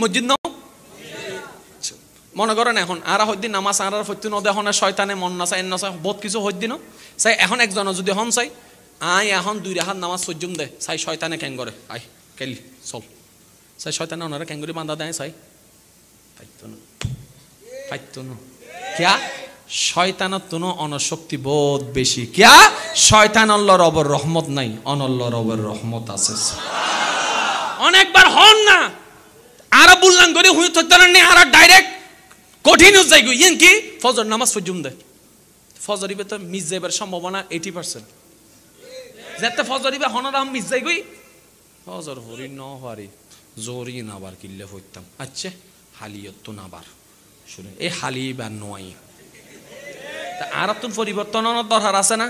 মসজিদ নাও মনে করেন এখন আর হইদিন নামাজ আর হইতে ন দেখো না শয়তানে মন নাচা এন নাচা বহুত কিছু হইদিন চাই এখন একজন যদি হন চাই আই এখন 2 রাকাত নামাজ সজ্জুম দে চাই শয়তানে কেন করে আই কেলি চল চাই শয়তানে ওনারা কেন করে বাঁধা দেয় চাই পাইতো না কিয়া শয়তানত তুনো অনশক্তি বোধ বেশি কিয়া শয়তান আল্লাহর রবের রহমত নাই অনল্লাহর রবের রহমত আছে অনেকবার হন না আর বললাম করে হুই থতরান নে আর ডাইরেক্ট কঠিন হয়ে যাইগো ইন কি ফজর নামাজ পর্যন্ত দে ফজরিবে তো মিস যাইবার সম্ভাবনা 80% যেতে ফজরিবে হনরাম মিস যাইগই ফজর হরি ন হরি জোরি নাবার কিল্লে হইতাম আচ্ছা হালিয়ত তো নাবার শুনে এই হালি বা নয় তা আর তুন পরিবর্তনের দরকার আছে না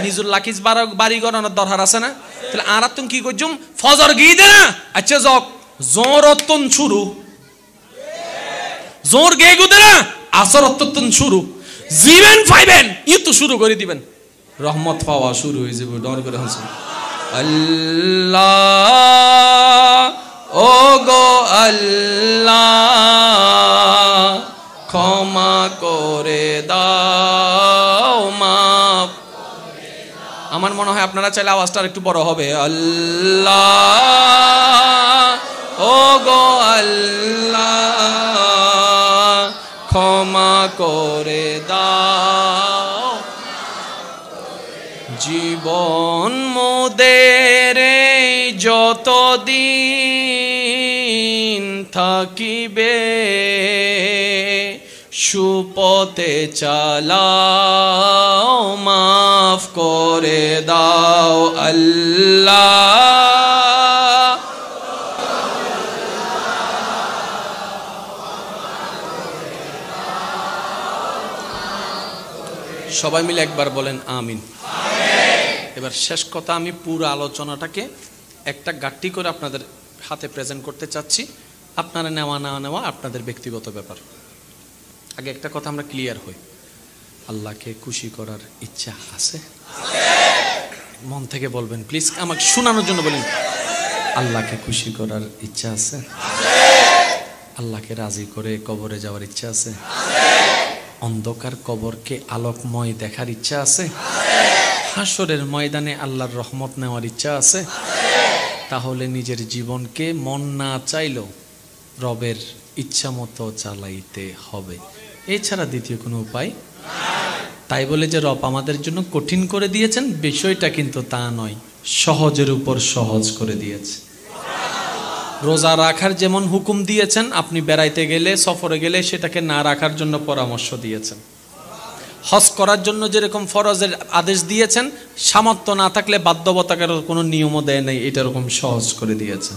নিজুর লাকিস বাড়ি গড়ানোর দরকার আছে না তাহলে আর তুন কি করছুম ফজর গিয়ে দে না আচ্ছা জক জোরতন শুরু জোর গে গুদে না আসরতন শুরু জীবন পাইবেন ই তো শুরু করে দিবেন রহমত পাওয়া শুরু হয়ে যাবে ডর করে হাসুন আল্লাহ ও গো আল্লাহ ক্ষমা করে দাও মাফ আমার মনে হয় আপনারা চাইলে আওয়াজটা একটু বড় হবে আল্লাহ ও গো আল্লাহ ক্ষমা করে দাও জীবন মোদের যতদিন থাকিবে সুপথে চালাও মাফ করে দাও আল্লাহ সবাই মিলে একবার বলেন আমিন এবার শেষ কথা আমি পুরো আলোচনাটাকে একটা গাঁটটি করে আপনাদের হাতে প্রেজেন্ট করতে চাচ্ছি আপনারা নেওয়া না নেওয়া আপনাদের ব্যক্তিগত ব্যাপার আগে একটা কথা আমরা ক্লিয়ার হই আল্লাহকে খুশি করার ইচ্ছা আছে মন থেকে বলবেন প্লিজ আমাকে শোনানোর জন্য বলেন আল্লাহকে খুশি করার ইচ্ছা আছে আল্লাহকে রাজি করে কবরে যাওয়ার ইচ্ছা আছে অন্ধকার কবরকে আলোকময় দেখার ইচ্ছা আছে হাসরের ময়দানে আল্লাহর রহমত নেওয়ার ইচ্ছা আছে তাহলে নিজের জীবনকে মন না চাইলেও রবের ইচ্ছা মতো চালাইতে হবে এছাড়া দ্বিতীয় কোনো উপায় তাই বলে যে রব আমাদের জন্য কঠিন করে দিয়েছেন বিষয়টা কিন্তু তা নয় সহজের উপর সহজ করে দিয়েছে রোজা রাখার যেমন হুকুম দিয়েছেন আপনি বেড়াইতে গেলে সফরে গেলে সেটাকে না রাখার জন্য পরামর্শ দিয়েছেন হজ করার জন্য যেরকম ফরজের আদেশ দিয়েছেন সামর্থ্য না থাকলে বাধ্যবাধকতার কোনো নিয়মও দেয় নাই এটা এরকম সহজ করে দিয়েছেন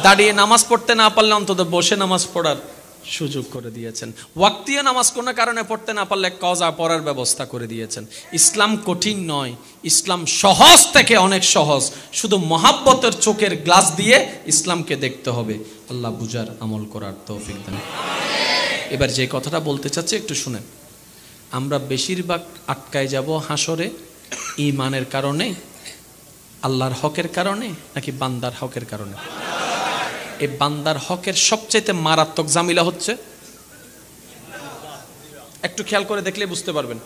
দাঁড়িয়ে নামাজ পড়তে না পারলে অন্তত বসে নামাজ পড়ার সুযোগ করে দিয়েছেন ওয়াক্তিয়া নামাজ কোনো কারণে পড়তে না পারলে কজা পড়ার ব্যবস্থা করে দিয়েছেন ইসলাম কঠিন নয় ইসলাম সহজ থেকে অনেক সহজ শুধু মহাব্বতের চোখের গ্লাস দিয়ে ইসলামকে দেখতে হবে আল্লাহ বুঝার আমল করার তৌফিক দেন এবার যে কথাটা বলতে চাচ্ছি একটু শুনেন আমরা বেশিরভাগ আটকায় যাব হাসরে ঈমানের কারণে আল্লাহর হকের কারণে নাকি বান্দার হকের কারণে এই বান্দার হকের সবচেয়ে মারাত্মক জামিলা হচ্ছে একটু খেয়াল করে দেখলে বুঝতে পারবেন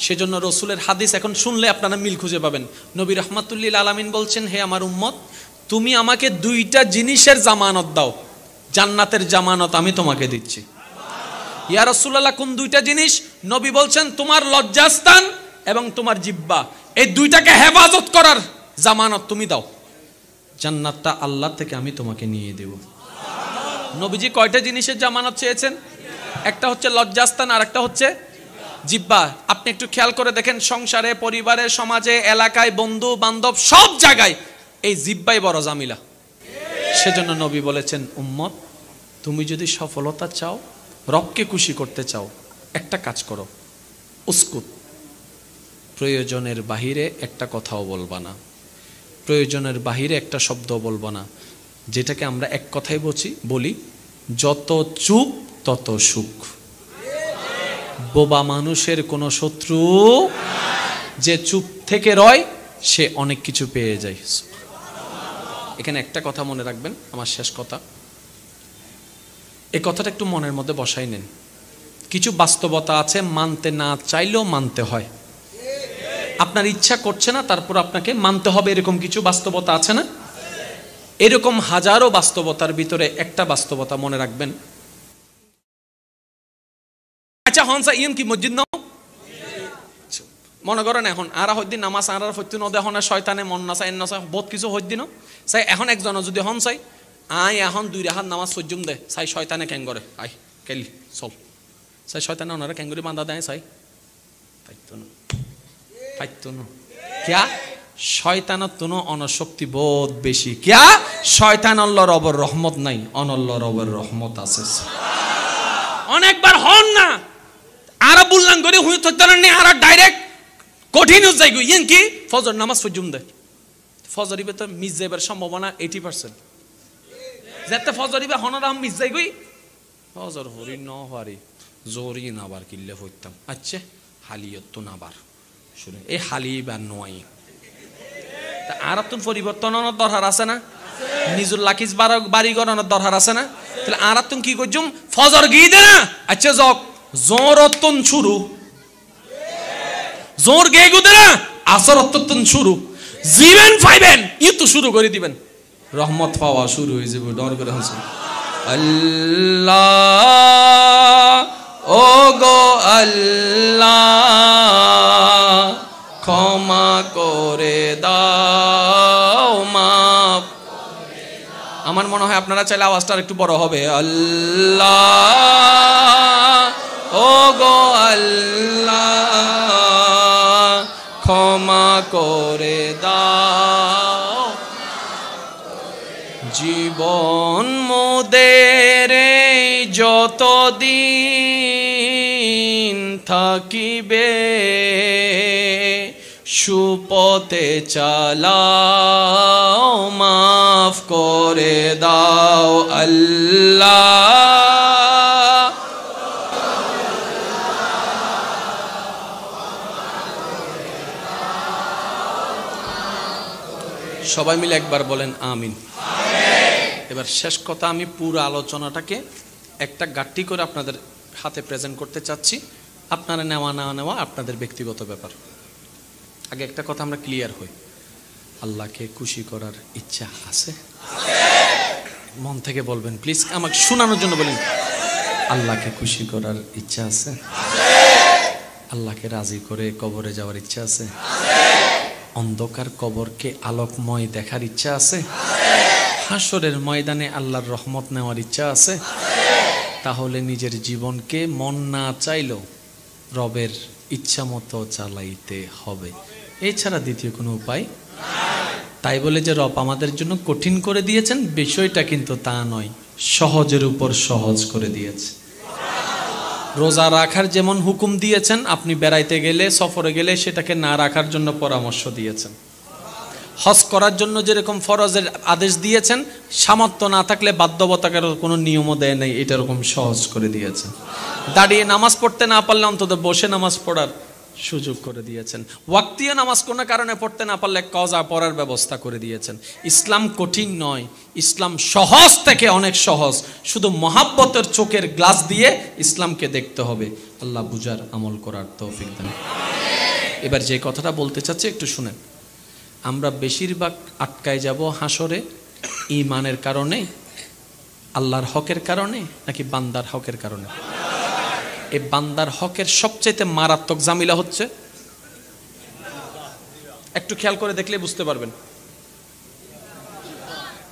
সেজন্য রসুলের হাদিস এখন শুনলে আপনারা মিল খুঁজে পাবেন নবী রাহমাতুল্লিল আলামিন বলছেন হে আমার উম্মত তুমি আমাকে 2টা জিনিসের জামানত দাও জান্নাতের জামানত আমি তোমাকে দিচ্ছি ইয়া রাসূলুল্লাহ কোন 2টা জিনিস নবী বলছেন তোমার লজ্জাস্থান এবং তোমার জিহ্বা এই 2টাকে হেফাজত করার জামানত তুমি দাও জান্নাতটা আল্লাহ থেকে আমি তোমাকে নিয়ে দেব নবীজি কয়টা জিনিসের জামানত চেয়েছেন একটা হচ্ছে লজ্জাস্থান আর একটা হচ্ছে জিহ্বা আপনি একটু খেয়াল করে দেখেন সংসারে পরিবারে সমাজে এলাকায় বন্ধু বান্ধব সব জায়গায় এই জিহ্বাই বড় জামিলা সেজন্য নবী বলেছেন উম্মত তুমি যদি সফলতা চাও রবকে খুশি করতে চাও একটা কাজ করো উসকুত প্রয়োজনের বাহিরে একটা কথাও বলবা না প্রয়োজনের বাহিরে একটা শব্দ বলবো না যেটাকে আমরা এক কথাই বলি যত চুপ তত সুখ বোবা মানুষের কোনো শত্রু যে চুপ থেকে রয় সে অনেক কিছু পেয়ে যায় এখানে একটা কথা মনে রাখবেন, আমার শেষ কথা, এই কথাটা একটু মনের মধ্যে বসাই নেন। কিছু বাস্তবতা আছে মানতে না চাইলেও মানতে হয়। আপনার ইচ্ছা করছে না, তারপর আপনাকে মানতে হবে, এরকম কিছু বাস্তবতা আছে না? এরকম হাজারো বাস্তবতার ভিতরে একটা বাস্তবতা মনে রাখবেন। আচ্ছা হনসা ইয়েন কি মসজিদ নাও মনে করেন এখন আর হইদিন নামাজ আর হইতে নদে শয়তানে মন না চাই না চাই বহুত কিছু হইদিন চাই। এখন একজন যদি হন চাই আই এখন 2 রাহাত নামাজ সজ্জুম দে চাই শয়তানে ক্যাং করে আই কেলি চল চাই শয়তানে ওনারা ক্যাঙ্গুরি বান্ধা দেয় চাই পাইতো না ক্যা শয়তানত তুনো অনশক্তি বোধ বেশি। ক্যা শয়তান আল্লাহর রবের রহমত নাই, অনল্লাহর রবের রহমত আছে। অনেকবার হন না আর বললাম করে হুই থাকতেন আর ডাইরেক্ট কঠিন যাই গই ইয়েন কি ফজর নামাজ সজ্জুম দে ফজরিবে তো মিস যাইবার সম্ভাবনা 80%। যেতে ফজরিবে হনরাম মিস যাই গই ফজর হরি ন হারি জোরি নাবার কিল্লে হইতাম। আচ্ছা হালিয়ত তো নাবার শুনে এই হালি বা নয় আর তুন পরিবর্তনের দরকার আছে না? নিজুর লাকিস বাড়ি গড়ানোর দরকার আছে না? তাহলে আর তুন কি করছুম ফজর গিয়ে দে না। আচ্ছা যক জোর অত্যন শুরু জোর গে গুদে না আসর অত্যন শুরু জীবন পাইবেন ই তো শুরু করে দিবেন, রহমত পাওয়া শুরু হয়ে যাবে। ডর করে হাসি আল্লাহ ও গো আল্লাহ ক্ষমা করে দাও মাফ। আমার মনে হয় আপনারা চাইলে আওয়াজটা একটু বড় হবে। আল্লাহ ও গো আল্লাহ ক্ষমা করে দাও। জীবন মোদের যতদিন থাকিবে সুপথে চালাও মাফ করে দাও আল্লাহ। সবাই মিলে একবার বলেন আমিন। এবার শেষ কথা, আমি পুরো আলোচনাটাকে একটা গাট্টি করে আপনাদের হাতে প্রেজেন্ট করতে চাচ্ছি। আপনারা নেওয়া না নেওয়া আপনাদের ব্যক্তিগত ব্যাপার। আগে একটা কথা আমরা ক্লিয়ার হই, আল্লাহকে খুশি করার ইচ্ছা আছে? মন থেকে বলবেন প্লিজ, আমাকে শোনানোর জন্য বলেন। আল্লাহকে খুশি করার ইচ্ছা আছে? আল্লাহকে রাজি করে কবরে যাওয়ার ইচ্ছা আছে? অন্ধকার কবরকে আলোকময় দেখার ইচ্ছা আছে? হাসরের ময়দানে আল্লাহর রহমত নেওয়ার ইচ্ছা আছে? তাহলে নিজের জীবনকে মন না চাইলেও রবের ইচ্ছা মতো চালাইতে হবে, এছাড়া দ্বিতীয় কোনো উপায়। তাই বলে যে রব আমাদের জন্য কঠিন করে দিয়েছেন বিষয়টা কিন্তু তা নয়, সহজের উপর সহজ করে দিয়েছে। রোজা রাখার যেমন হুকুম দিয়েছেন, আপনি বেড়াইতে গেলে সফরে গেলে সেটাকে না রাখার জন্য পরামর্শ দিয়েছেন। হজ করার জন্য যেরকম ফরজের আদেশ দিয়েছেন, সামর্থ্য না থাকলে বাধ্যবাধকতার কোনো নিয়মও দেয় নাই, এটা এরকম সহজ করে দিয়েছেন। দাঁড়িয়ে নামাজ পড়তে না পারলে অন্তত বসে নামাজ পড়ার সুযোগ করে দিয়েছেন। ওয়াক্তিয়া নামাজ কোনো কারণে পড়তে না পারলে কজা পড়ার ব্যবস্থা করে দিয়েছেন। ইসলাম কঠিন নয়, ইসলাম সহজ থেকে অনেক সহজ। শুধু মহাব্বতের চোখের গ্লাস দিয়ে ইসলামকে দেখতে হবে। আল্লাহ বুঝার আমল করার তৌফিক দেন। এবার যে কথাটা বলতে চাচ্ছি একটু শুনেন। আমরা বেশিরভাগ আটকায় যাব হাসরে ঈমানের কারণে, আল্লাহর হকের কারণে, নাকি বান্দার হকের কারণে? এই বান্দার হকের সবচেয়ে মারাত্মক জামিলা হচ্ছে, একটু খেয়াল করে দেখলে বুঝতে পারবেন।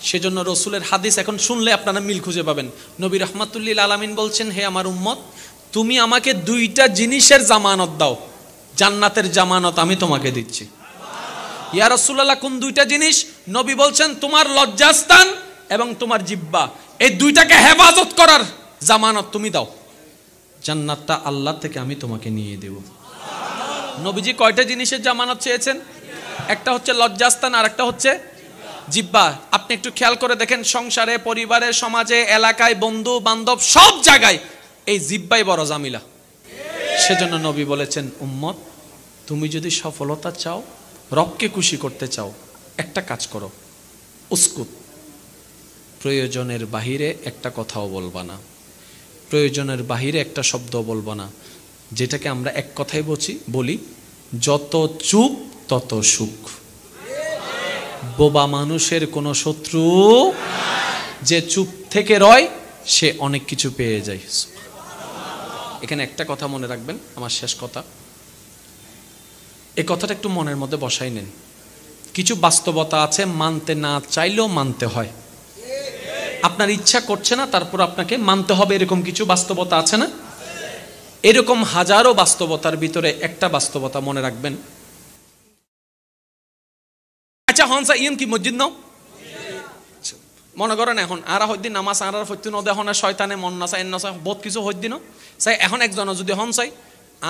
সেজন্য রসুলের হাদিস এখন শুনলে আপনারা মিল খুঁজে পাবেন। নবী রাহমাতুল্লিল আলামিন বলছেন, হে আমার উম্মত, তুমি আমাকে 2টা জিনিসের জামানত দাও, জান্নাতের জামানত আমি তোমাকে দিচ্ছি। ইয়া রাসূলুল্লাহ, কোন 2টা জিনিস? নবী বলছেন, তোমার লজ্জাস্থান এবং তোমার জিহ্বা, এই 2টাকে হেফাজত করার জামানত তুমি দাও, জান্নাতটা আল্লাহ থেকে আমি তোমাকে নিয়ে দেব। নবীজি কয়টা জিনিসের জামানত চেয়েছেন? একটা হচ্ছে লজ্জাস্থান, আর একটা হচ্ছে জিহ্বা। আপনি একটু খেয়াল করে দেখেন, সংসারে, পরিবারে, সমাজে, এলাকায়, বন্ধু বান্ধব সব জায়গায় এই জিহ্বাই বড় জামিলা। সেজন্য নবী বলেছেন, উম্মত, তুমি যদি সফলতা চাও, রবকে খুশি করতে চাও, একটা কাজ করো, উস্কুত, প্রয়োজনের বাহিরে একটা কথাও বলবা না, প্রয়োজনের বাহিরে একটা শব্দ বলবা না, যেটাকে আমরা এক কথাই বলি যত চুপ তত সুখ। বোবা মানুষের কোনো শত্রু, যে চুপ থেকে রয় সে অনেক কিছু পেয়ে যায়। এখানে একটা কথা মনে রাখবেন, আমার শেষ কথা, এই কথাটা একটু মনের মধ্যে বসাই নেন। কিছু বাস্তবতা আছে মানতে না চাইলেও মানতে হয়। আপনার ইচ্ছা করছে না, তারপর আপনাকে মানতে হবে, এরকম কিছু বাস্তবতা আছে না? এরকম হাজারো বাস্তবতার ভিতরে একটা বাস্তবতা মনে রাখবেন। আচ্ছা হন স্যার ইয়ন কি মসজিদ নাও মনে করেন এখন আর হইদিন নামাজ আর হইতে ন দেখো না শয়তানে মন না চাই না চাই বহুত কিছু হইদিন চাই। এখন একজন যদি হন চাই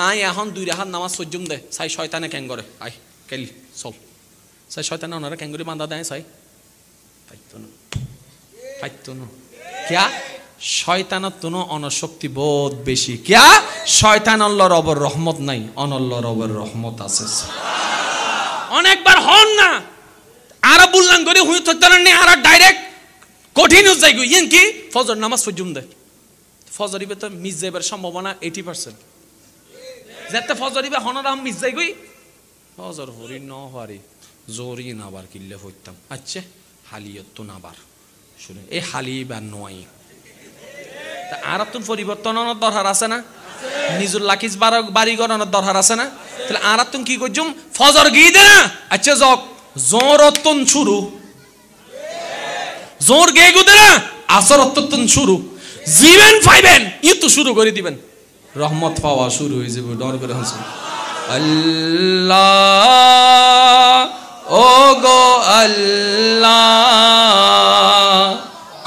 আই এখন 2 রাহাত নামাজ সজ্জুম দে চাই শয়তানে ক্যাং করে আই কেলি চল চাই শয়তানে ওনারা ক্যাং করে বান্ধা দেয় চাই পাইতো না ক্যা শয়তানত তুনো অনশক্তি বোধ বেশি। ক্যা শয়তান আল্লাহর রবের রহমত নাই, অনল্লাহ রবের রহমত আছে। অনেকবার হন না আর বললাম করে হুই থাকতেন না আর ডাইরেক্ট কঠিন যাই গো ইয়েন কি ফজর নামাজ সজ্জুম দে ফজরিবে তো মিস যাইবার সম্ভাবনা 80%। যেতে ফজরিবে হনরা মিস যাই গই ফজর হরি ন হারি জোরি নাবার কিল্লে হইতাম। আচ্ছা হালিয়ত তো নাবার শুনে এই হালি বা নয় তা আর তুন পরিবর্তনের দরকার আছে না? নিজুর লাকিস বাড়ি গড়ানোর দরকার আছে না? তাহলে আর তুন কি করছুম ফজর গিয়ে দে না। আচ্ছা জক জোর অত্যন শুরু জোর গে গুদে না আসর অত্যন শুরু জীবন পাইবেন ই তো শুরু করে দিবেন রহমত পাওয়া শুরু হয়ে যাবে। ডর করে হাসুন আল্লাহ ও গো আল্লাহ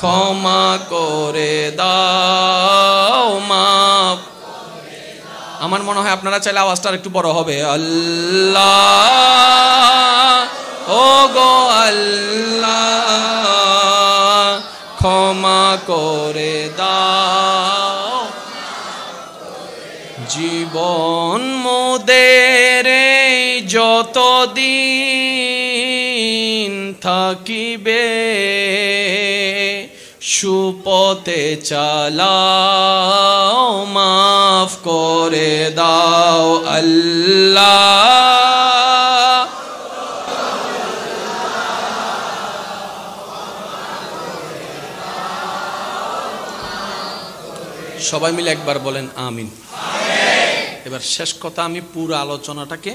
ক্ষমা করে দাও মাফ। আমার মনে হয় আপনারা চাইলে আওয়াজটা একটু বড় হবে। আল্লাহ ও গো আল্লাহ ক্ষমা করে দাও জীবন মোদের যতদিন থাকিবে সুপথে চালাও মাফ করে দাও আল্লাহ। সবাই মিলে একবার বলেন আমিন। এবার শেষ কথা, আমি পুরো আলোচনাটাকে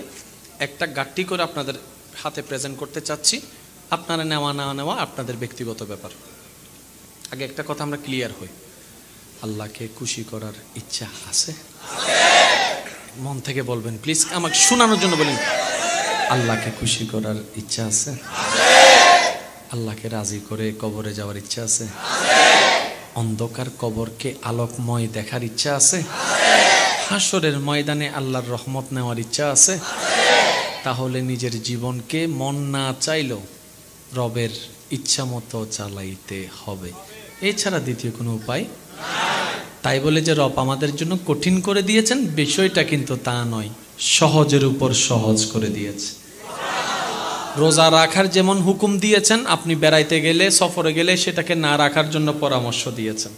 একটা গাঁটটি করে আপনাদের হাতে প্রেজেন্ট করতে চাচ্ছি। আপনারা নেওয়া না নেওয়া আপনাদের ব্যক্তিগত ব্যাপার। আগে একটা কথা আমরা ক্লিয়ার হই, আল্লাহকে খুশি করার ইচ্ছা আছে? মন থেকে বলবেন প্লিজ, আমাকে শোনানোর জন্য বলেন। আল্লাহকে খুশি করার ইচ্ছা আছে? আল্লাহকে রাজি করে কবরে যাওয়ার ইচ্ছা আছে? অন্ধকার কবরকে আলোকময় দেখার ইচ্ছা আছে? হাসরের ময়দানে আল্লাহর রহমত নেওয়ার ইচ্ছা আছে? তাহলে নিজের জীবনকে মন না চাইলেও রবের ইচ্ছা মতো চালাইতে হবে, এছাড়া দ্বিতীয় কোনো উপায়। তাই বলে যে রব আমাদের জন্য কঠিন করে দিয়েছেন বিষয়টা কিন্তু তা নয়, সহজের উপর সহজ করে দিয়েছে। রোজা রাখার যেমন হুকুম দিয়েছেন, আপনি বেড়াইতে গেলে সফরে গেলে সেটাকে না রাখার জন্য পরামর্শ দিয়েছেন।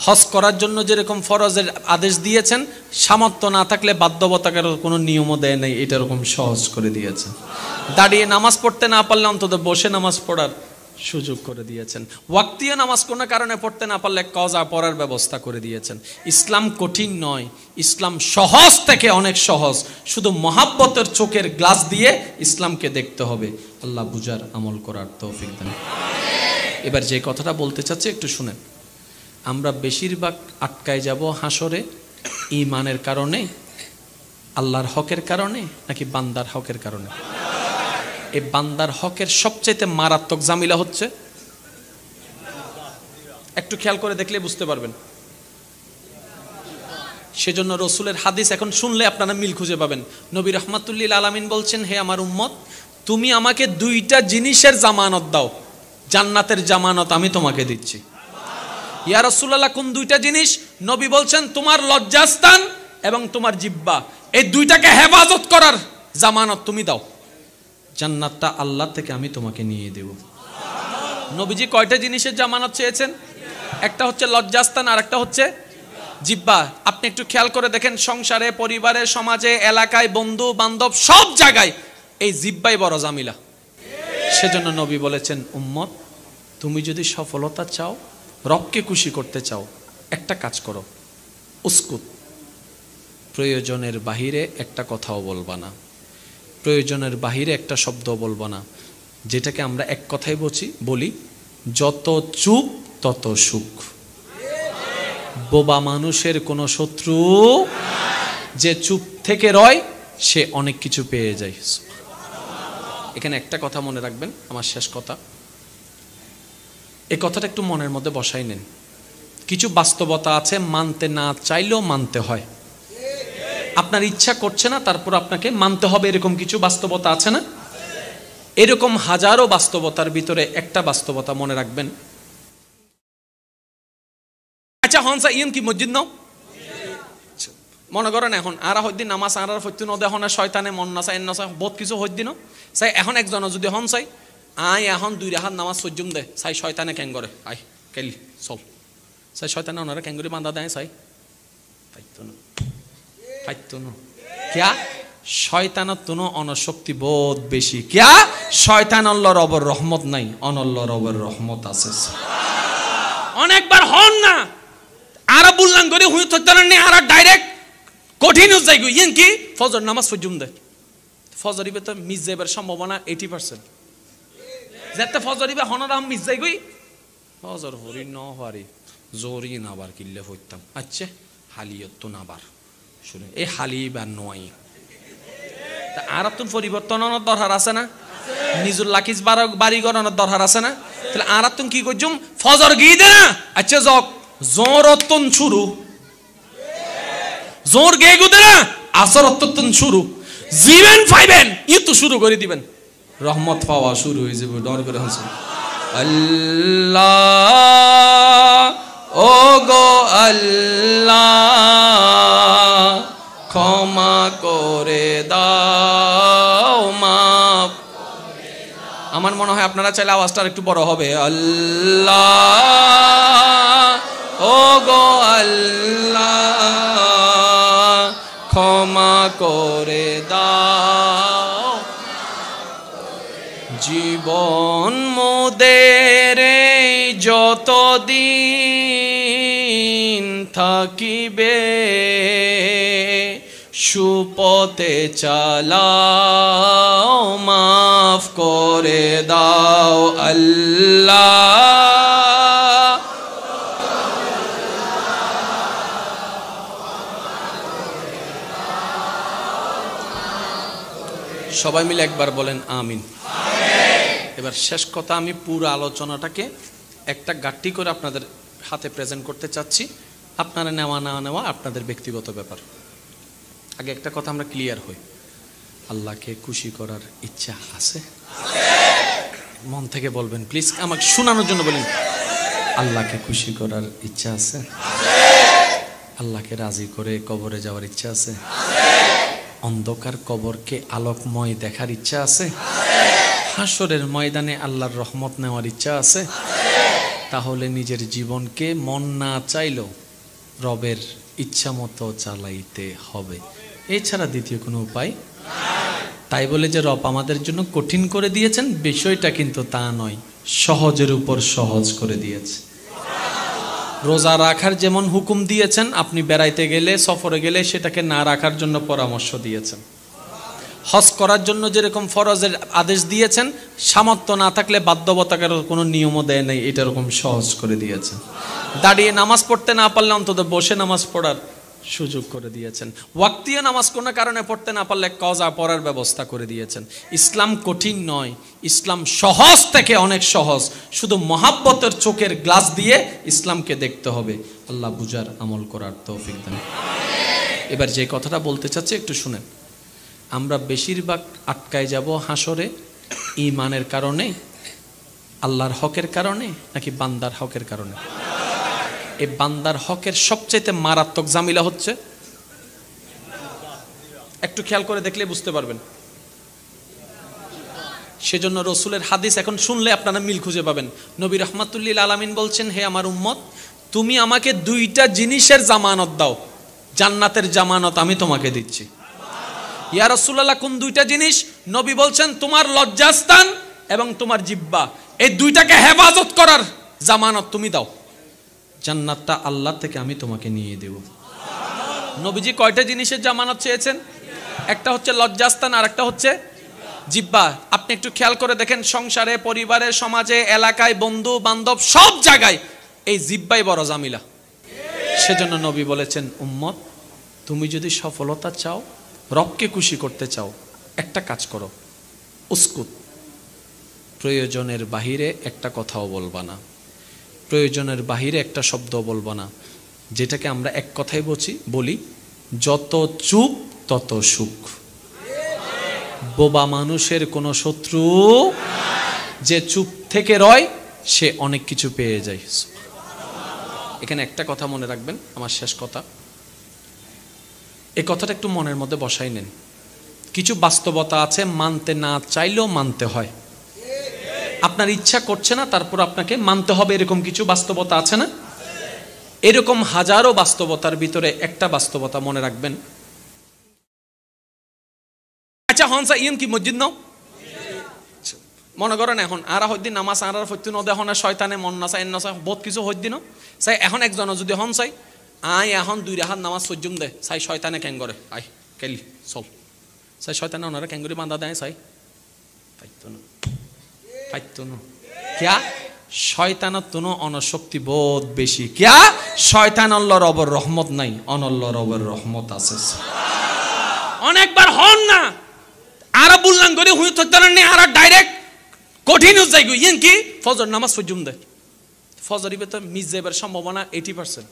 হজ করার জন্য যেরকম ফরজের আদেশ দিয়েছেন, সামর্থ্য না থাকলে বাধ্যবাধকতার কোনো নিয়মও দেয় নাই, এটা এরকম সহজ করে দিয়েছেন। দাঁড়িয়ে নামাজ পড়তে না পারলে অন্তত বসে নামাজ পড়ার সুযোগ করে দিয়েছেন। ওয়াক্তিয়া নামাজ কোনো কারণে পড়তে না পারলে কজা পড়ার ব্যবস্থা করে দিয়েছেন। ইসলাম কঠিন নয়, ইসলাম সহজ থেকে অনেক সহজ। শুধু মহাব্বতের চোখের গ্লাস দিয়ে ইসলামকে দেখতে হবে। আল্লাহ বুঝার আমল করার তৌফিক দেন। এবার যে কথাটা বলতে চাচ্ছি একটু শুনেন। আমরা বেশিরভাগ আটকায় যাব হাসরে ঈমানের কারণে, আল্লাহর হকের কারণে, নাকি বান্দার হকের কারণে? এই বান্দার হকের সবচেয়ে মারাত্মক জামিলা হচ্ছে, একটু খেয়াল করে দেখলে বুঝতে পারবেন। সেজন্য রসুলের হাদিস এখন শুনলে আপনারা মিল খুঁজে পাবেন। নবী রাহমাতুল্লিল আলামিন বলছেন, হে আমার উম্মত, তুমি আমাকে 2টা জিনিসের জামানত দাও, জান্নাতের জামানত আমি তোমাকে দিচ্ছি। ইয়া রাসূলুল্লাহ, কোন 2টা জিনিস? নবী বলছেন, তোমার লজ্জাস্থান এবং তোমার জিহ্বা, এই 2টাকে হেফাজত করার জামানত তুমি দাও, জান্নাতটা আল্লাহ থেকে আমি তোমাকে নিয়ে দেব। নবীজি কয়টা জিনিসের জামানত চেয়েছেন? একটা হচ্ছে লজ্জাস্থান, আর একটা হচ্ছে জিহ্বা। আপনি একটু খেয়াল করে দেখেন, সংসারে, পরিবারে, সমাজে, এলাকায়, বন্ধু বান্ধব, সব জায়গায় এই জিহ্বাই বড় জামিলা। সেজন্য নবী বলেছেন, উম্মত তুমি যদি সফলতা চাও, রবকে খুশি করতে চাও, একটা কাজ করো, উস্কুত, প্রয়োজনের বাহিরে একটা কথাও বলবা না, প্রয়োজনের বাহিরে একটা শব্দ বলবো না, যেটাকে আমরা এক কথাই বলি, যত চুপ তত সুখ। বোবা মানুষের কোনো শত্রু, যে চুপ থেকে রয় সে অনেক কিছু পেয়ে যায়। এখানে একটা কথা মনে রাখবেন, আমার শেষ কথা, এই কথাটা একটু মনের মধ্যে বসাই নেন। কিছু বাস্তবতা আছে মানতে না চাইলেও মানতে হয়। আপনার ইচ্ছা করছে না, তারপর আপনাকে মানতে হবে, এরকম কিছু বাস্তবতা আছে না? এরকম হাজারো বাস্তবতার ভিতরে একটা বাস্তবতা মনে রাখবেন। আচ্ছা হনসা ইয়েন কি মসজিদ নাও, মনে করেন এখন আর হইদিন নামাজ আর হইতে নদে এখন শয়তানে মন না চাই, না চাই বহুত কিছু হইদিন চাই। এখন একজন যদি হন চাই আয় এখন 2 রাহাত নামাজ সজ্জুম দে চাই, শয়তানে ক্যাং করে আই কেলি চল চাই, শয়তানে ওনারা ক্যাং করে বান্ধা দেয় চাই, পাইতো না পাইতো না ক্যা শয়তানত তুনো অনশক্তি বোধ বেশি, ক্যা শয়তান আল্লাহর রবের রহমত নাই, অনল্লাহর রবের রহমত আছে। অনেকবার হন না আর বললাম করে হুই থাকতে না, আর ডাইরেক্ট কঠিন যাই গো ইয়েন কি ফজর নামাজ সজ্জুম দে, ফজরিবে তো মিস যাইবার সম্ভাবনা 80%। যেতে ফজরিবে হনরাম মিস যাই গই, ফজর হরি ন হারি জোরি নাবার কিল্লে হইতাম, আচ্ছা হালিয়ত তো নাবার শুনে এই হালি বা নয়। আর তুন পরিবর্তনের দরকার আছে না, নিজুর লাকিজ বাড়ি গড়ানোর দরকার আছে না? তাহলে আর তুন কি করছুম ফজর গিয়ে দে না, আচ্ছা জক জোর অত্যন শুরু, জোর গে গুদে না আসর অত্যন শুরু, জীবেন পাইবেন ই তো শুরু করে দিবেন, রহমত পাওয়া শুরু হয়ে যাবে। ডর করে হাসি আল্লাহ ও গো আল্লাহ ক্ষমা করে দাও, মাফ। আমার মনে হয় আপনারা চাইলে আওয়াজটা একটু বড় হবে, আল্লাহ ও গো আল্লাহ ক্ষমা করে দাও, জীবন মোদের যতদিন থাকিবে সুপথে চালাও, মাফ করে দাও আল্লাহ। সবাই মিলে একবার বলেন আমিন। এবার শেষ কথা, আমি পুরো আলোচনাটাকে একটা গাট্টি করে আপনাদের হাতে প্রেজেন্ট করতে চাচ্ছি। আপনারা নেওয়া না নেওয়া আপনাদের ব্যক্তিগত ব্যাপার। আগে একটা কথা আমরা ক্লিয়ার হই, আল্লাহকে খুশি করার ইচ্ছা আছে? মন থেকে বলবেন প্লিজ, আমাকে শোনানোর জন্য বলেন, আল্লাহকে খুশি করার ইচ্ছা আছে? আল্লাহকে রাজি করে কবরে যাওয়ার ইচ্ছা আছে? অন্ধকার কবরকে আলোকময় দেখার ইচ্ছা আছে? হাসরের ময়দানে আল্লাহর রহমত নেওয়ার ইচ্ছা আছে? তাহলে নিজের জীবনকে মন না চাইলেও রবের ইচ্ছা মতো চালাইতে হবে, এছাড়া দ্বিতীয় কোনো উপায়। তাই বলে যে রব আমাদের জন্য কঠিন করে দিয়েছেন বিষয়টা কিন্তু তা নয়, সহজের উপর সহজ করে দিয়েছে। রোজা রাখার যেমন হুকুম দিয়েছেন, আপনি বেড়াইতে গেলে সফরে গেলে সেটাকে না রাখার জন্য পরামর্শ দিয়েছেন। হজ করার জন্য যেরকম ফরজের আদেশ দিয়েছেন, সামর্থ্য না থাকলে বাধ্যবাধকতার কোনো নিয়মও দেয় নাই, এটা এরকম সহজ করে দিয়েছেন। দাঁড়িয়ে নামাজ পড়তে না পারলে অন্তত বসে নামাজ পড়ার সুযোগ করে দিয়েছেন। ওয়াক্তিয়া নামাজ কোনো কারণে পড়তে না পারলে কজা পড়ার ব্যবস্থা করে দিয়েছেন। ইসলাম কঠিন নয়, ইসলাম সহজ থেকে অনেক সহজ। শুধু মহাব্বতের চোখের গ্লাস দিয়ে ইসলামকে দেখতে হবে। আল্লাহ বুঝার আমল করার তৌফিক দেন। এবার যে কথাটা বলতে চাচ্ছি একটু শুনেন। আমরা বেশিরভাগ আটকায় যাব হাসরে ঈমানের কারণে, আল্লাহর হকের কারণে, নাকি বান্দার হকের কারণে? এই বান্দার হকের সবচেয়ে মারাত্মক জামিলা হচ্ছে, একটু খেয়াল করে দেখলে বুঝতে পারবেন, সেজন্য রসুলের হাদিস এখন শুনলে আপনারা মিল খুঁজে পাবেন। নবী রাহমাতুল্লিল আলামিন বলছেন, হে আমার উম্মত, তুমি আমাকে দুইটা জিনিসের জামানত দাও, জান্নাতের জামানত আমি তোমাকে দিচ্ছি। ইয়া রাসূলুল্লাহ, কোন দুইটা জিনিস? নবী বলছেন, তোমার লজ্জাস্থান এবং তোমার জিহ্বা, এই দুইটাকে হেফাজত করার জামানত তুমি দাও, জান্নাতটা আল্লাহ থেকে আমি তোমাকে নিয়ে দেব। নবীজি কয়টা জিনিসের জামানত চেয়েছেন? একটা হচ্ছে লজ্জাস্থান, আর একটা হচ্ছে জিহ্বা। আপনি একটু খেয়াল করে দেখেন, সংসারে, পরিবারে, সমাজে, এলাকায়, বন্ধু বান্ধব, সব জায়গায় এই জিহ্বাই বড় জামিলা। সেজন্য নবী বলেছেন, উম্মত, তুমি যদি সফলতা চাও, রবকে খুশি করতে চাও, একটা কাজ করো, উস্কুত, প্রয়োজনের বাহিরে একটা কথাও বলবা না, প্রয়োজনের বাহিরে একটা শব্দ বলবা না। যেটাকে আমরা এক কথাই বলি, যত চুপ তত সুখ। বোবা মানুষের কোনো শত্রু, যে চুপ থেকে রয় সে অনেক কিছু পেয়ে যায়। এখানে একটা কথা মনে রাখবেন, আমার শেষ কথা, এই কথাটা একটু মনের মধ্যে বসাই নেন। কিছু বাস্তবতা আছে, মানতে না চাইলেও মানতে হয়। আপনার ইচ্ছা করছে না, তারপর আপনাকে মানতে হবে, এরকম কিছু বাস্তবতা আছে না? এরকম হাজারো বাস্তবতার ভিতরে একটা বাস্তবতা মনে রাখবেন। আচ্ছা হনসা ইন কি মসজিদ নাও, মনে করেন এখন আরা হইদিন নামাজ আর হইতে ন দেখো না, শয়তানে মন না চাই না চাই বহুত কিছু হইদিন চাই। এখন একজন যদি হন চাই, আই এখন 2 রাহাত নামাজ সজ্জুম দে চাই, শয়তানে ক্যাং করে আই কেলি চল চাই, শয়তানে ওনারা ক্যাঙ্গুরি বান্ধা দেয় চাই, পাইতো না পাইতো না ক্যা শয়তানত তুনো অনশক্তি বোধ বেশি, ক্যা শয়তান আল্লাহর রবের রহমত নাই, অনল্লাহর রবের রহমত আছে। অনেকবার হন না আরা বুললাম করে হুই থাকতে না, আরা ডাইরেক্ট কঠিন হয়ে যায়। ইয়েন কি ফজর নামাজ সজ্জুম দে, ফজরিবে তো মিস যাইবার সম্ভাবনা 80%।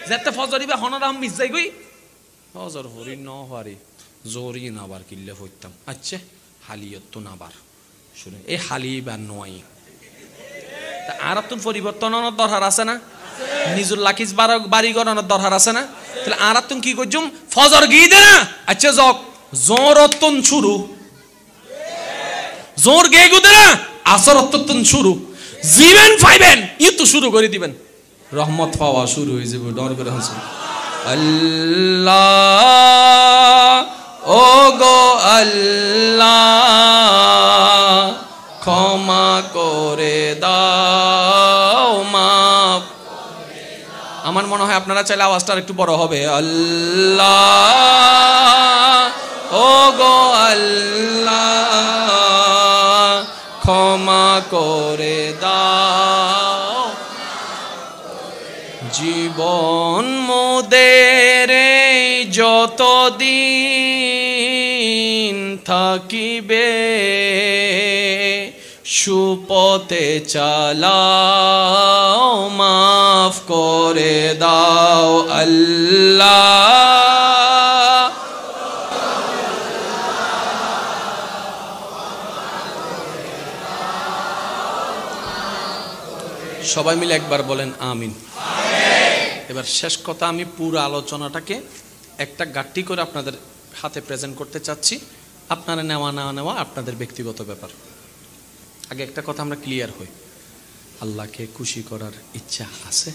যেতে ফজরিবে হনরাম মিস যাই গই, ফজর হরি ন হারি জোরি নাবার কিল্লে হইতাম। আচ্ছা হালিয়ত তো নাবার শুনে এই হালি বা নয়, তা আর তুন পরিবর্তনের দরকার আছে না? নিজুর লাকিস বাড়ি গড়ানোর দরকার আছে না? তাহলে আর তুন কি করছুম, ফজর গিয়ে দে না, আচ্ছা জক জোর অত্যন শুরু, জোর গে গুদে না, আসর অত্যন শুরু, জীবেন পাইবেন ই তো শুরু করে দিবেন, রহমত পাওয়া শুরু হয়ে যাবে। ডর করে হাসুন আল্লাহ, ও গো আল্লাহ, ক্ষমা করে দাও, মাফ। আমার মনে হয় আপনারা চাইলে আওয়াজটা একটু বড় হবে, আল্লাহ, ও গো আল্লাহ, ক্ষমা করে দাও, জীবন মোদের যতদিন থাকিবে, সুপথে চালাও, মাফ করে দাও আল্লাহ। সবাই মিলে একবার বলেন আমিন। এবার শেষ কথা, আমি পুরো আলোচনাটাকে একটা গাট্টি করে আপনাদের হাতে প্রেজেন্ট করতে চাচ্ছি। আপনারা নেওয়া না নেওয়া আপনাদের ব্যক্তিগত ব্যাপার। আগে একটা কথা আমরা ক্লিয়ার হই, আল্লাহকে খুশি করার ইচ্ছা আছে?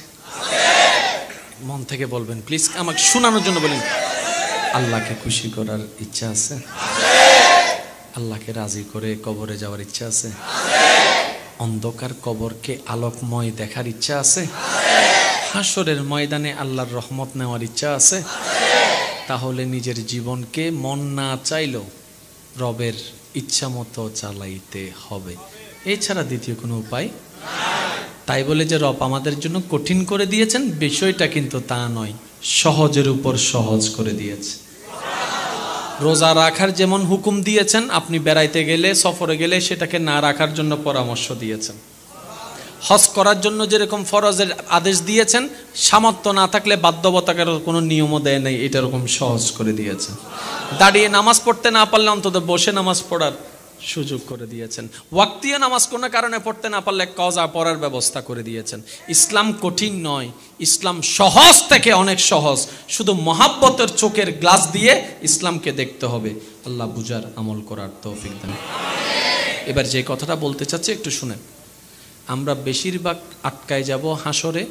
মন থেকে বলবেন প্লিজ, আমাকে শোনানোর জন্য বলেন, আল্লাহকে খুশি করার ইচ্ছা আছে? আল্লাহকে রাজি করে কবরে যাওয়ার ইচ্ছা আছে? অন্ধকার কবরকে আলোকময় দেখার ইচ্ছা আছে? হাসরের ময়দানে আল্লাহর রহমত নেওয়ার ইচ্ছা আছে? তাহলে নিজের জীবনকে মন না চাইলেও রবের ইচ্ছা মতো চালাইতে হবে, এছাড়া দ্বিতীয় কোনো উপায়। তাই বলে যে রব আমাদের জন্য কঠিন করে দিয়েছেন বিষয়টা কিন্তু তা নয়, সহজের উপর সহজ করে দিয়েছে। রোজা রাখার যেমন হুকুম দিয়েছেন, আপনি বেড়াইতে গেলে, সফরে গেলে সেটাকে না রাখার জন্য পরামর্শ দিয়েছেন। হজ করার জন্য যেরকম ফরজের আদেশ দিয়েছেন, সামর্থ্য না থাকলে বাধ্যবাধকতার কোনো নিয়মও দেয় নাই, এটা এরকম সহজ করে দিয়েছেন। দাঁড়িয়ে নামাজ পড়তে না পারলে অন্তত বসে নামাজ পড়ার সুযোগ করে দিয়েছেন। ওয়াক্তিয়া নামাজ কোনো কারণে পড়তে না পারলে কজা পড়ার ব্যবস্থা করে দিয়েছেন। ইসলাম কঠিন নয়, ইসলাম সহজ থেকে অনেক সহজ। শুধু মহাব্বতের চোখের গ্লাস দিয়ে ইসলামকে দেখতে হবে। আল্লাহ বুঝার আমল করার তৌফিক দেন। এবার যে কথাটা বলতে চাচ্ছি একটু শুনেন। আমরা বেশিরভাগ আটকায় যাব হাসরে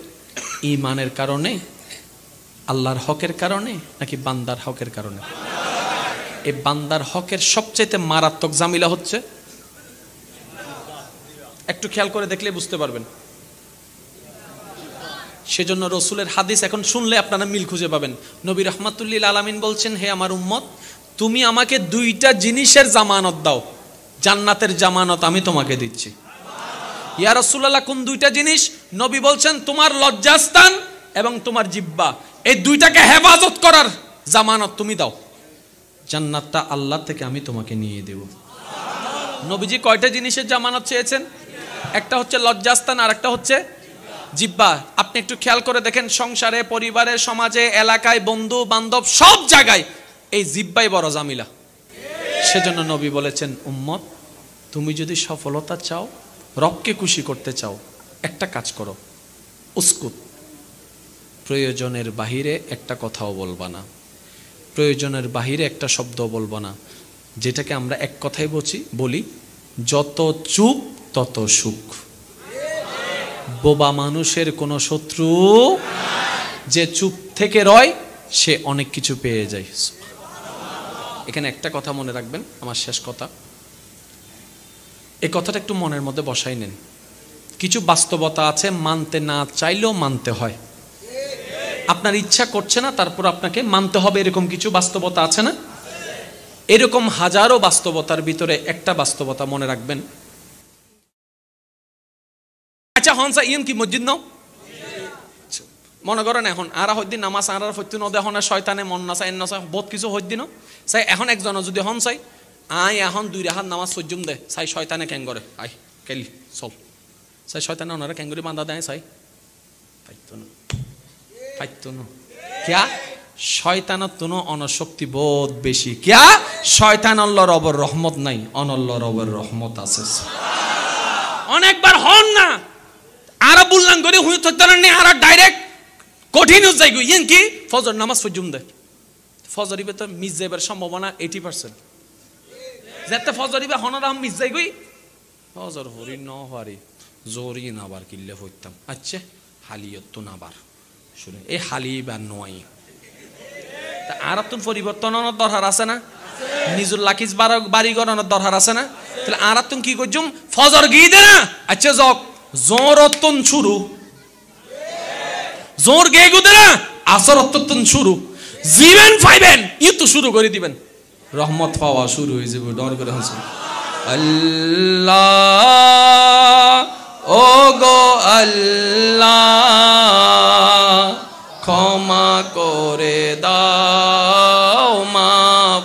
ঈমানের কারণে, আল্লাহর হকের কারণে, নাকি বান্দার হকের কারণে? এই বান্দার হকের সবচাইতে মারাত্মক জামিলা হচ্ছে, একটু খেয়াল করে দেখলে বুঝতে পারবেন। সেজন্য রসুলের হাদিস এখন শুনলে আপনারা মিল খুঁজে পাবেন। নবী রহমাতুল্লিল আলামিন বলছেন, হে আমার উম্মত, তুমি আমাকে দুইটা জিনিসের জামানত দাও, জান্নাতের জামানত আমি তোমাকে দিচ্ছি। ইয়া রাসূলুল্লাহ, কোন দুইটা জিনিস? নবী বলছেন, তোমার লজ্জাস্থান এবং তোমার জিহ্বা, এই দুইটাকে হেফাজত করার জামানত তুমি দাও, জান্নাতটা আল্লাহ থেকে আমি তোমাকে নিয়ে দেব। নবীজি কয়টা জিনিসের জামানত চেয়েছেন? একটা হচ্ছে লজ্জাস্থান, আর একটা হচ্ছে জিহ্বা। আপনি একটু খেয়াল করে দেখেন, সংসারে, পরিবারে, সমাজে, এলাকায়, বন্ধু বান্ধব, সব জায়গায় এই জিহ্বাই বড় জামিলা। সেজন্য নবী বলেছেন, উম্মত, তুমি যদি সফলতা চাও, রবকে খুশি করতে চাও, একটা কাজ করো, উস্কুত, প্রয়োজনের বাহিরে একটা কথাও বলবা না, প্রয়োজনের বাহিরে একটা শব্দ বলবো না, যেটাকে আমরা এক কথাই বলি, যত চুপ তত সুখ। বোবা মানুষের কোনো শত্রু, যে চুপ থেকে রয় সে অনেক কিছু পেয়ে যায়। এখানে একটা কথা মনে রাখবেন, আমার শেষ কথা, এই কথাটা একটু মনের মধ্যে বসাই নেন। কিছু বাস্তবতা আছে, মানতে না চাইলেও মানতে হয়। আপনার ইচ্ছা করছে না, তারপর আপনাকে মানতে হবে, এরকম কিছু বাস্তবতা আছে না? এরকম হাজারো বাস্তবতার ভিতরে একটা বাস্তবতা মনে রাখবেন। আচ্ছা হনসা ইয়ন কি মসজিদ নাও, মনে করেন এখন আর হইদিন নামাজ আর হইতে ন দেখো না, শয়তানে মন নাচা এন নাচা বহুত কিছু হইদিন চাই। এখন একজন যদি হন চাই, আই এখন 2 রাহাত নামাজ সজ্জুম দে চাই, শয়তানে ক্যাং করে আই কেলি চল চাই, শয়তানে ওনারা ক্যাঙ্গুরি বান্ধা দেয় চাই, পাইতো না ক্যা শয়তানত তুনো অনশক্তি বোধ বেশি, ক্যা শয়তান আল্লাহর রবের রহমত নাই, অনল্লাহর রবের রহমত আছে। অনেকবার হন না আর বললাম করে হুই থাকতে না, আর ডাইরেক্ট কঠিন যাই গই ইন কি ফজর নামাজ পর্যন্ত দে, ফজরিবে তো মিস যাইবার সম্ভাবনা 80%। যেতে ফজরিবে হনরা মিস যাই গই, ফজর হরি ন হরি জোরি নাবার কিল্লে হইতাম, আচ্ছা হালিয়ত তো নাবার শুনে এই হালি বা নয়, তা আর তুন পরিবর্তনের দরকার আছে না? নিজুর লাকিজ বাড়ি গড়ানোর দরকার আছে না? তাহলে আর তুন কি করছুম, ফজর গিয়ে দে না, আচ্ছা যক জোর অত্যন শুরু, জোর গে গুদে না, আসর অত্যন শুরু, জীবন পাইবেন ই তো শুরু করে দিবেন, রহমত পাওয়া শুরু হয়ে যাবে। ডর করে হাসুন, আল্লাহ ও গো আল্লাহ ক্ষমা করে দাও, মাফ।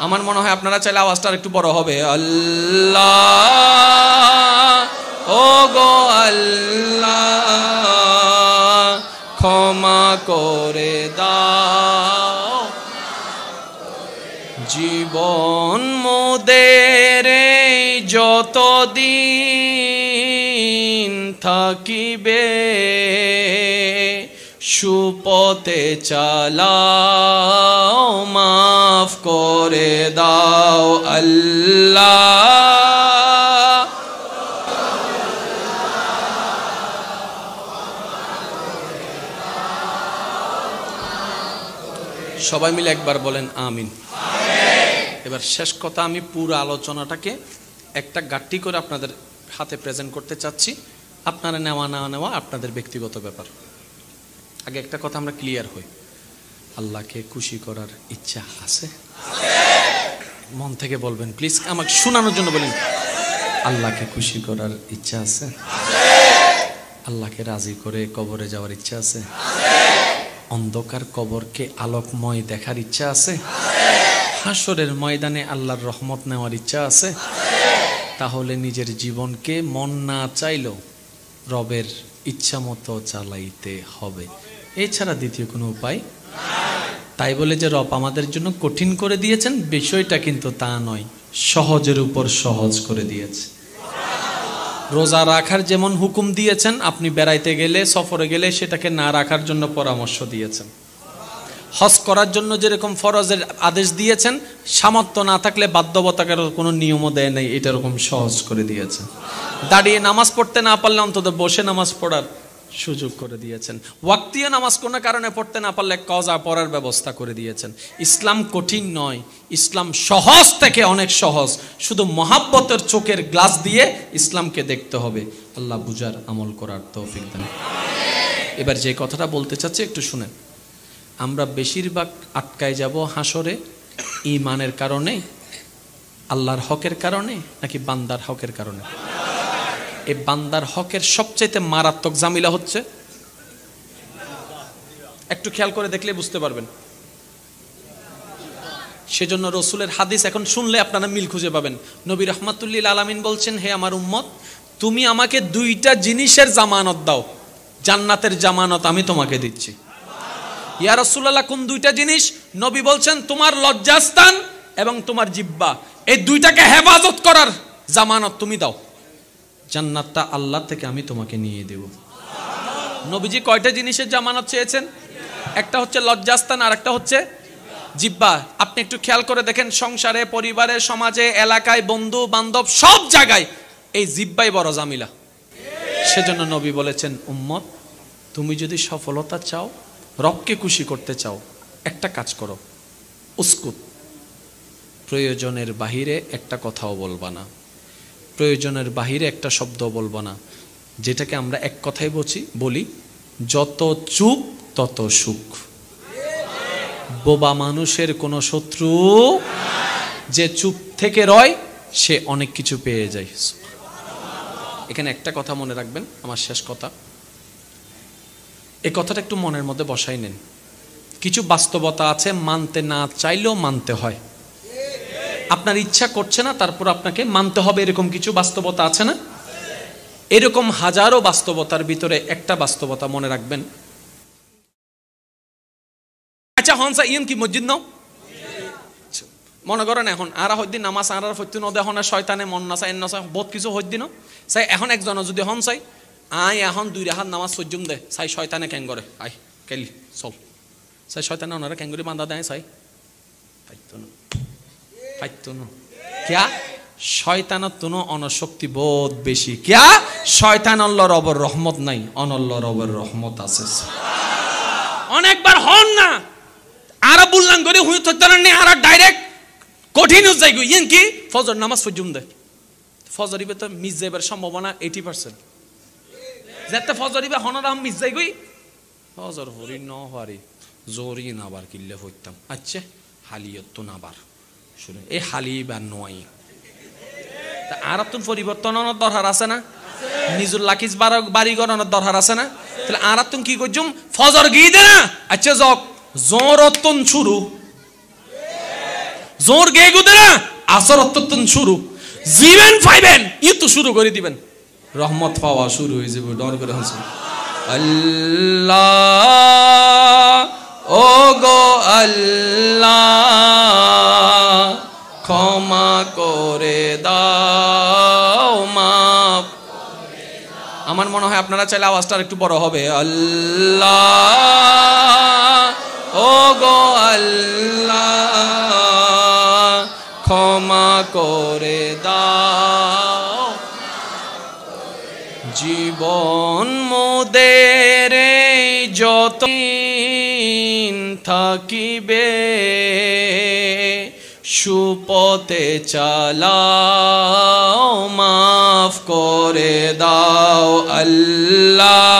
আমার মনে হয় আপনারা চাইলে আওয়াজটা একটু বড় হবে, আল্লাহ ও গো আল্লাহ ক্ষমা করে দাও, জীবন মোদের যতদিন থাকিবে সুপথে চালাও, মাফ করে দাও আল্লাহ। সবাই মিলে একবার বলেন আমিন। এবার শেষ কথা, আমি পুরো আলোচনাটাকে একটা গাঁটটি করে আপনাদের হাতে প্রেজেন্ট করতে চাচ্ছি। আপনারা নেওয়া না নেওয়া আপনাদের ব্যক্তিগত ব্যাপার। আগে একটা কথা আমরা ক্লিয়ার হই, আল্লাহকে খুশি করার ইচ্ছা আছে? মন থেকে বলবেন প্লিজ, আমাকে শোনানোর জন্য বলেন, আল্লাহকে খুশি করার ইচ্ছা আছে? আল্লাহকে রাজি করে কবরে যাওয়ার ইচ্ছা আছে? অন্ধকার কবরকে আলোকময় দেখার ইচ্ছা আছে? হাসরের ময়দানে আল্লাহর রহমত নেওয়ার ইচ্ছা আছে? তাহলে নিজের জীবনকে মন না চাইলেও রবের ইচ্ছা মতো চালাইতে হবে, এছাড়া দ্বিতীয় কোনো উপায়। তাই বলে যে রব আমাদের জন্য কঠিন করে দিয়েছেন বিষয়টা কিন্তু তা নয়, সহজের উপর সহজ করে দিয়েছে। রোজা রাখার যেমন হুকুম দিয়েছেন, আপনি বেড়াইতে গেলে, সফরে গেলে সেটাকে না রাখার জন্য পরামর্শ দিয়েছেন। হজ করার জন্য যেরকম ফরজের আদেশ দিয়েছেন, সামর্থ্য না থাকলে বাধ্যবাধকতার কোনো নিয়মও দেয় নাই, এটা এরকম সহজ করে দিয়েছেন। দাঁড়িয়ে নামাজ পড়তে না পারলে অন্তত বসে নামাজ পড়ার সুযোগ করে দিয়েছেন। ওয়াক্তিয়া নামাজ কোনো কারণে পড়তে না পারলে কজা পড়ার ব্যবস্থা করে দিয়েছেন। ইসলাম কঠিন নয়, ইসলাম সহজ থেকে অনেক সহজ। শুধু মহাব্বতের চোখের গ্লাস দিয়ে ইসলামকে দেখতে হবে। আল্লাহ বুঝার আমল করার তৌফিক দেন। এবার যে কথাটা বলতে চাচ্ছি একটু শুনেন। আমরা বেশিরভাগ আটকায় যাব হাসরে ঈমানের কারণে, আল্লাহর হকের কারণে, নাকি বান্দার হকের কারণে? এই বান্দার হকের সবচাইতে মারাত্মক জামিলা হচ্ছে, একটু খেয়াল করে দেখলে বুঝতে পারবেন। সেজন্য রসুলের হাদিস এখন শুনলে আপনারা মিল খুঁজে পাবেন। নবী রাহমাতুল্লিল আলামিন বলছেন, হে আমার উম্মত, তুমি আমাকে দুইটা জিনিসের জামানত দাও, জান্নাতের জামানত আমি তোমাকে দিচ্ছি। ইয়া রাসূলুল্লাহ, কোন দুইটা জিনিস? নবী বলছেন, তোমার লজ্জাস্থান এবং তোমার জিহ্বা, এই দুইটাকে হেফাজত করার জামানত তুমি দাও, জান্নাতটা আল্লাহ থেকে আমি তোমাকে নিয়ে দেব। নবীজি কয়টা জিনিসের জামানত চেয়েছেন? একটা হচ্ছে লজ্জাস্থান, আর একটা হচ্ছে জিহ্বা। আপনি একটু খেয়াল করে দেখেন, সংসারে, পরিবারে, সমাজে, এলাকায়, বন্ধু বান্ধব, সব জায়গায় এই জিহ্বাই বড় জামিলা। সেজন্য নবী বলেছেন, উম্মত, তুমি যদি সফলতা চাও, রবকে খুশি করতে চাও, একটা কাজ করো, উস্কুত, প্রয়োজনের বাহিরে একটা কথাও বলবা না, প্রয়োজনের বাহিরে একটা শব্দ বলবো না। যেটাকে আমরা এক কথাই বলি, যত চুপ তত সুখ। বোবা মানুষের কোনো শত্রু, যে চুপ থেকে রয় সে অনেক কিছু পেয়ে যায়। এখানে একটা কথা মনে রাখবেন, আমার শেষ কথা, এই কথাটা একটু মনের মধ্যে বসাই নেন। কিছু বাস্তবতা আছে, মানতে না চাইলেও মানতে হয়। আপনার ইচ্ছা করছে না, তারপর আপনাকে মানতে হবে, এরকম কিছু বাস্তবতা আছে না? এরকম হাজারো বাস্তবতার ভিতরে একটা বাস্তবতা মনে রাখবেন। আচ্ছা হনসা ইন কি মসজিদ নাও মনে করেন, এখন আর হইদিন নামাজ আর হইতে নদেখন শয়তানে মন নাচা এন নাচা বহুত কিছু হইদিন চাই। এখন একজন যদি হন চাই, আই এখন দুই রেহাত নামাজ সজ্জুম দে চাই, শয়তানে ক্যাং করে আই কেলি চল চাই, শয়তানে ওনারা ক্যাঙ্গুরি বান্ধা দেয় চাই, क्या শয়তানত তুনো অনশক্তি বোধ বেশি, क्या শয়তান আল্লাহর রবের রহমত নাই, অনল্লাহর রবের রহমত আছে। অনেকবার হন না আর বললাম করে হুই থতরান নে আর ডাইরেক্ট কঠিন হয়ে যায় ইন কি ফজর নামাজ পর্যম দে, ফজরিবে তো মিস যাইবার সম্ভাবনা 80%। যেতে ফজরিবে হনরাম মিস যাই গই, ফজর হরি ন হরি জোরি নাবার কিল্লে হইতাম, আচ্ছা হালিয়ত তো নাবার শুনে এই হালি বা নয়। আর তুন পরিবর্তনের দরকার আছে না, নিজুর লাকিজ বাড়ি গড়ানোর দরকার আছে না? তাহলে আর তুন কি করছুম, ফজর গিয়ে দে না, আচ্ছা জক জোর অত্যন শুরু, জোর গে গুদে না, আসর অত্যন শুরু, জীবেন পাইবেন ই তো শুরু করে দিবেন, রহমত পাওয়া শুরু হয়ে যাবে। ডর করে হাসি আল্লাহ, ও গো আল্লাহ, ক্ষমা করে দাও, মাফ। আমার মনে হয় আপনারা চাইলে আওয়াজটা একটু বড় হবে, আল্লাহ, ও গো আল্লাহ, ক্ষমা করে দাও। জীবন মোদের যত থাকিবে, সুপথে চালাও, মাফ করে দাও আল্লাহ।